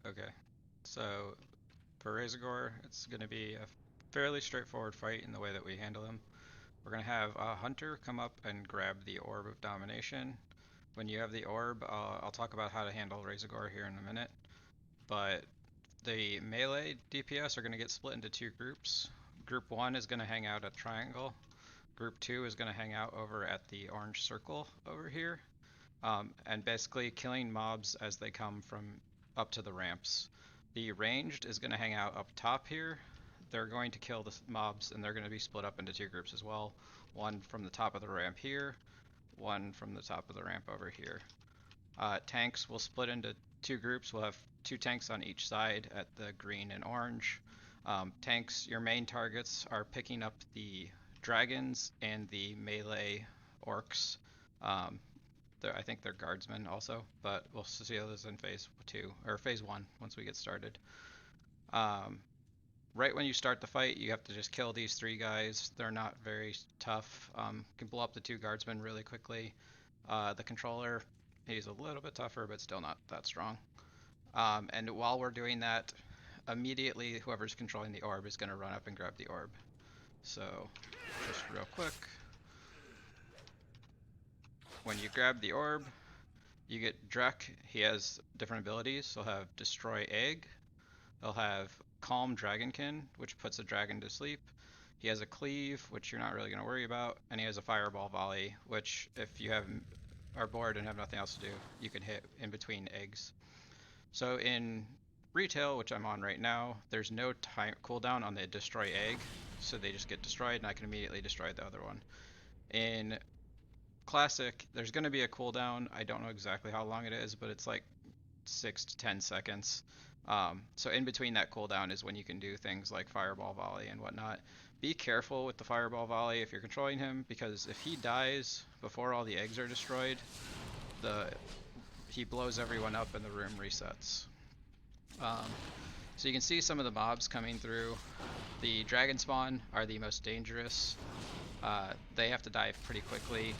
Okay, so for Razorgore, it's going to be a fairly straightforward fight in the way that we handle him. We're going to have a Hunter come up and grab the Orb of Domination. When you have the Orb, I'll talk about how to handle Razorgore here in a minute, but the melee DPS are going to get split into two groups. Group 1 is going to hang out at Triangle. Group 2 is going to hang out over at the orange circle over here, and basically killing mobs as they come from up to the ramps. The ranged is going to hang out up top here. They're going to kill the mobs, and they're going to be split up into two groups as well. One from the top of the ramp here, one from the top of the ramp over here. Tanks will split into two groups. We'll have two tanks on each side at the green and orange. Tanks, your main targets are picking up the dragons and the melee orcs. I think they're guardsmen also, but we'll see those in phase 2 or phase 1 once we get started. Right when you start the fight, you have to just kill these three guys. They're not very tough. Can blow up the two guardsmen really quickly. The controller, he's a little bit tougher, but still not that strong. And while we're doing that, immediately whoever's controlling the orb is going to run up and grab the orb. So, just real quick. When you grab the orb, you get Drek. He has different abilities. He'll have Destroy Egg. He'll have Calm Dragonkin, which puts a dragon to sleep. He has a Cleave, which you're not really going to worry about. And he has a Fireball Volley, which if you are bored and have nothing else to do, you can hit in between eggs. So in retail, which I'm on right now, there's no time cooldown on the Destroy Egg, so they just get destroyed and I can immediately destroy the other one. In Classic, there's going to be a cooldown. I don't know exactly how long it is, but it's like 6 to 10 seconds. So in between that cooldown is when you can do things like Fireball Volley and whatnot. Be careful with the Fireball Volley if you're controlling him, because if he dies before all the eggs are destroyed, he blows everyone up and the room resets. So you can see some of the mobs coming through. The Dragon Spawn are the most dangerous. They have to die pretty quickly.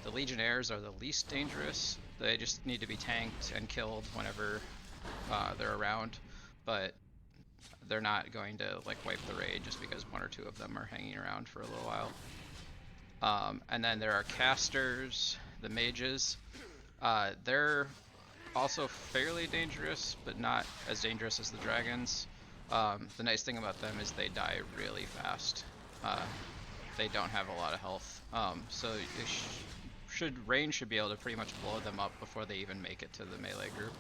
The Legionnaires are the least dangerous. They just need to be tanked and killed whenever they're around, but they're not going to like wipe the raid just because one or two of them are hanging around for a little while. And then there are casters, the mages. They're also fairly dangerous, but not as dangerous as the dragons. The nice thing about them is they die really fast. They don't have a lot of health, so range should be able to pretty much blow them up before they even make it to the melee group.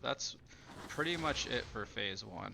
That's pretty much it for phase 1.